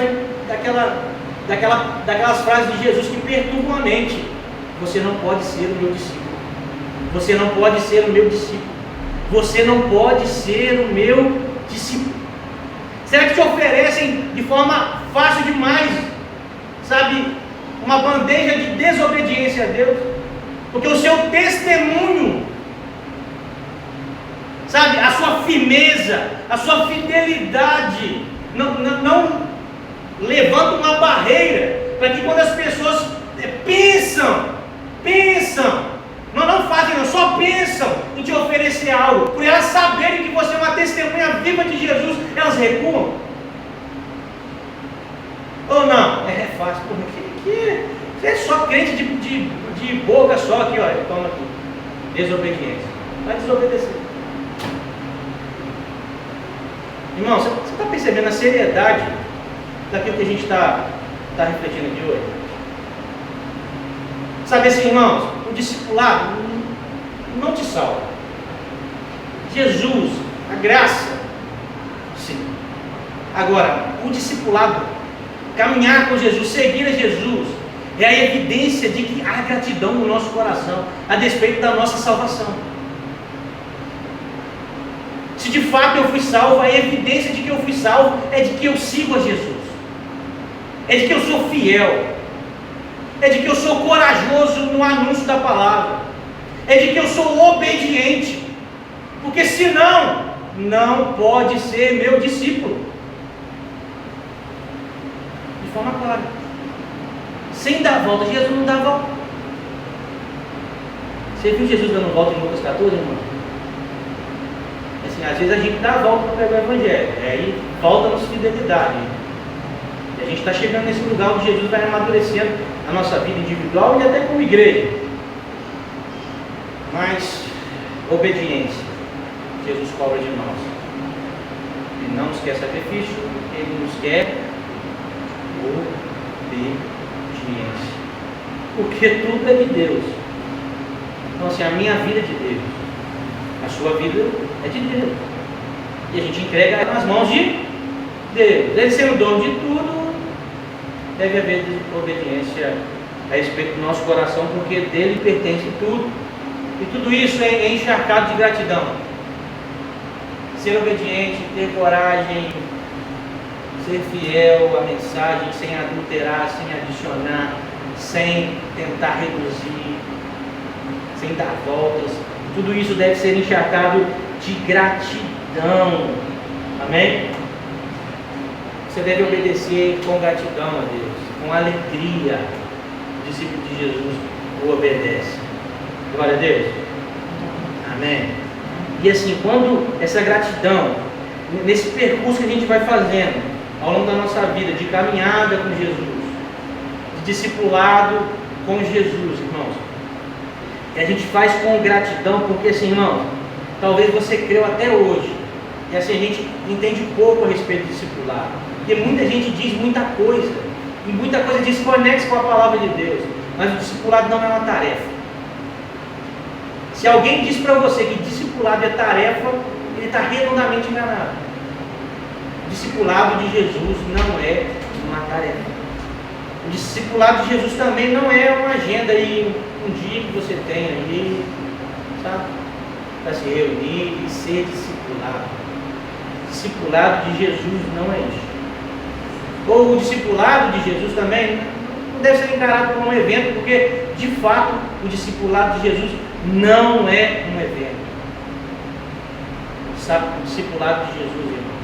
daquelas frases de Jesus que perturbam a mente. Você não pode ser o meu discípulo. Você não pode ser o meu discípulo. Você não pode ser o meu discípulo. Será que te oferecem de forma fácil demais, sabe, uma bandeja de desobediência a Deus? Porque o seu testemunho, sabe, a sua firmeza, a sua fidelidade não levanta uma barreira para que quando as pessoas pensam, não fazem, só pensam em te oferecer algo, por elas saberem que você é uma testemunha viva de Jesus, elas recuam? Ou não? É fácil, porque você é só crente de boca só aqui, olha, toma aqui, desobediência, vai desobedecer. Irmão, você está percebendo a seriedade daquilo que a gente está refletindo aqui hoje? Sabe assim, irmãos, o discipulado não te salva. Jesus, a graça, sim. Agora, o discipulado, caminhar com Jesus, seguir a Jesus, é a evidência de que há gratidão no nosso coração, a despeito da nossa salvação. Se de fato eu fui salvo, a evidência de que eu fui salvo é de que eu sigo a Jesus, é de que eu sou fiel, é de que eu sou corajoso no anúncio da palavra, é de que eu sou obediente, porque senão não pode ser meu discípulo. De forma clara, sem dar volta. Jesus não dá volta. Você viu Jesus dando volta em Lucas 14, irmão? Assim, às vezes a gente dá a volta para pregar o evangelho, aí falta-nos fidelidade. E a gente está chegando nesse lugar onde Jesus vai amadurecendo a nossa vida individual e até como igreja. Mas obediência, Jesus cobra de nós. Ele não nos quer sacrifício, Ele nos quer obediência. Porque tudo é de Deus. Então assim, a minha vida é de Deus, a sua vida é de Deus, e a gente entrega nas mãos de Deus. Ele sendo o dono de tudo, deve haver obediência a respeito do nosso coração, porque dele pertence tudo, e tudo isso é encharcado de gratidão. Ser obediente, ter coragem, ser fiel à mensagem, sem adulterar, sem adicionar, sem tentar reduzir, sem dar voltas. Tudo isso deve ser encharcado de gratidão. Amém? Você deve obedecer com gratidão a Deus, com alegria. O discípulo de Jesus o obedece. Glória a Deus. Amém. E assim, quando essa gratidão, nesse percurso que a gente vai fazendo ao longo da nossa vida, de caminhada com Jesus, de discipulado com Jesus, irmãos. E a gente faz com gratidão, porque assim, irmãos, talvez você creu até hoje, e assim a gente entende pouco a respeito do discipulado, porque muita gente diz muita coisa, e muita coisa desconecta com a palavra de Deus, mas o discipulado não é uma tarefa. Se alguém diz para você que discipulado é tarefa, ele está redondamente enganado. O discipulado de Jesus não é uma tarefa. O discipulado de Jesus também não é uma agenda e um dia que você tem aí, sabe? Para se reunir e ser discipulado. O discipulado de Jesus não é isso. Ou o discipulado de Jesus também não deve ser encarado como um evento, porque de fato o discipulado de Jesus não é um evento. Sabe, o discipulado de Jesus, irmãos,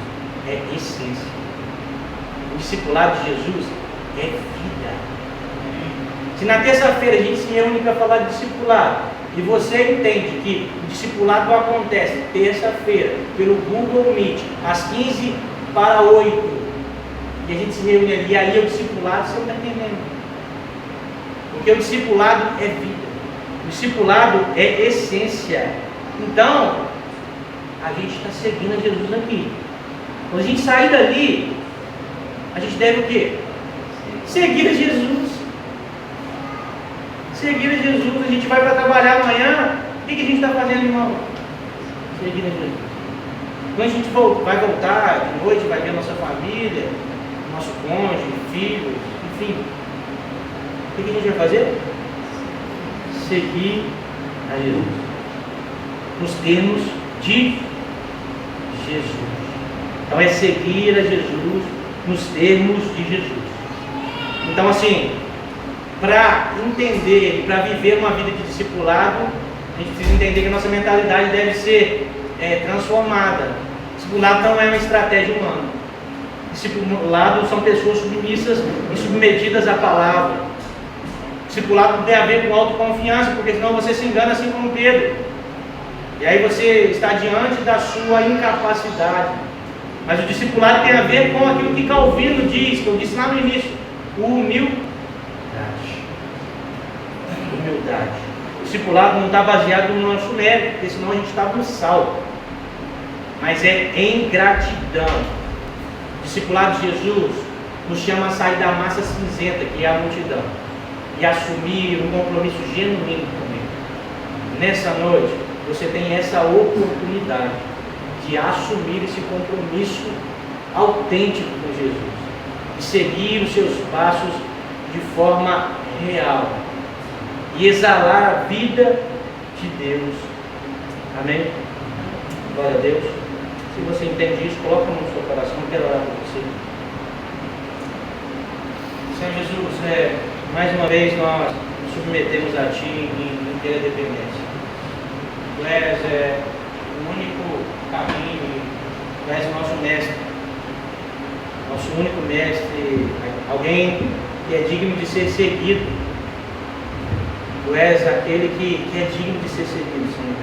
é essência. O discipulado de Jesus é vida. Se na terça-feira a gente se reúne para falar de discipulado, e você entende que o discipulado acontece terça-feira pelo Google Meet, às 7:45, e a gente se reúne ali, e ali é o discipulado, você não está entendendo. Porque o discipulado é vida. O discipulado é essência. Então, a gente está seguindo a Jesus aqui. Quando a gente sair dali, a gente deve o quê? Seguir a Jesus. Seguir a Jesus. A gente vai para trabalhar amanhã. O que a gente está fazendo, irmão? Seguir a Jesus. Quando a gente vai voltar de noite, vai ver a nossa família, nosso cônjuge, filhos, enfim. O que a gente vai fazer? Seguir a Jesus. Nos termos de Jesus. Então é seguir a Jesus nos termos de Jesus. Então assim, para entender e para viver uma vida de discipulado, a gente precisa entender que a nossa mentalidade deve ser transformada. Discipulado não é uma estratégia humana. Discipulado são pessoas submissas e submetidas à palavra. Discipulado não tem a ver com autoconfiança, porque senão você se engana assim como Pedro. E aí você está diante da sua incapacidade. Mas o discipulado tem a ver com aquilo que Calvino diz, que eu disse lá no início: humildade. Humildade. O discipulado não está baseado no nosso mérito, porque senão a gente estava no salvo. Mas é em gratidão. O discipulado de Jesus nos chama a sair da massa cinzenta, que é a multidão, e assumir um compromisso genuíno com Ele. Nessa noite, você tem essa oportunidade de assumir esse compromisso autêntico com Jesus, de seguir os seus passos de forma real e exalar a vida de Deus. Amém? Glória a Deus. Se você entende isso, coloca no seu coração, eu quero orar por você. Senhor Jesus, mais uma vez nós nos submetemos a Ti em inteira dependência. Tu és o único caminho, Tu és o nosso mestre, nosso único mestre, alguém que é digno de ser seguido. Tu és aquele que é digno de ser seguido, Senhor.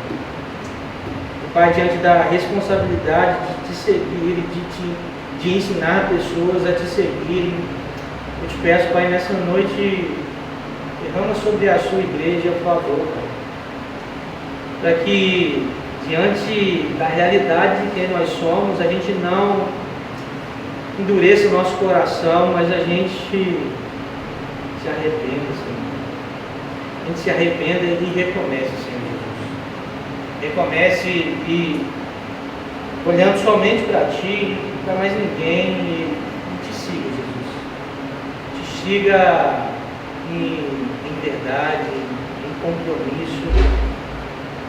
E, Pai, diante da responsabilidade de te seguir e de ensinar pessoas a te seguirem, eu te peço, Pai, nessa noite, derrama sobre a sua igreja, por favor, Pai, para que, diante da realidade de quem nós somos, a gente não endureça o nosso coração, mas a gente se arrependa, Senhor. A gente se arrependa e recomece, Senhor Jesus. Recomece e olhando somente para Ti, para mais ninguém, e te siga, Jesus. Te siga em verdade, em compromisso,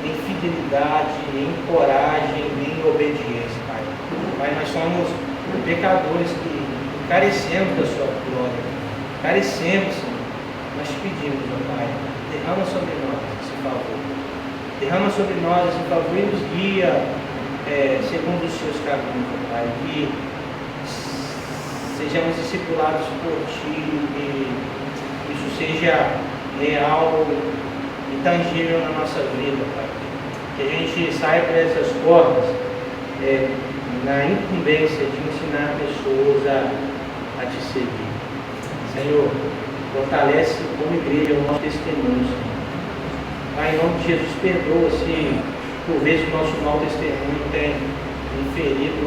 em fidelidade, em coragem, em obediência, Pai. Pai, nós somos pecadores que carecemos da Sua glória, carecemos, Senhor. Nós te pedimos, ó Pai, derrama sobre nós esse favor, derrama sobre nós esse favor e nos guia segundo os Seus caminhos, ó Pai, que sejamos discipulados por Ti e isso seja real e tangível na nossa vida, Pai. Que a gente saia por essas portas na incumbência de ensinar pessoas a te seguir. Senhor, Fortalece como igreja o nosso testemunho, Senhor. Pai, em nome de Jesus, perdoa se por vezes o nosso mau testemunho tem ferido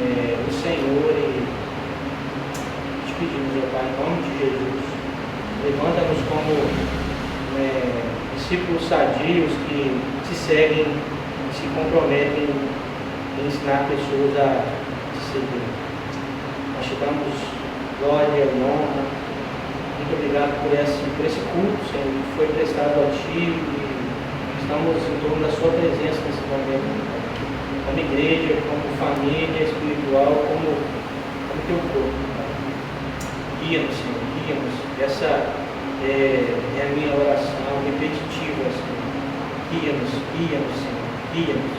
o Senhor, e te pedimos, ó Pai, em nome de Jesus, levanta-nos como discípulos sadios que te seguem e se comprometem em ensinar pessoas a te seguir. Nós te damos glória e honra. Muito obrigado por esse culto, Senhor, que foi prestado a Ti, e estamos em torno da Sua presença nesse momento, como igreja, como família espiritual, como Teu corpo. Guia-nos, Senhor, guia-nos. Essa é a minha oração repetitiva, Senhor. Guia-nos, Senhor, guia-nos.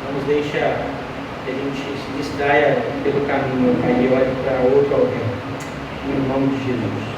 Não nos deixa que a gente se distraia pelo caminho, Pai, e olhe para outro alguém. Em nome de Jesus.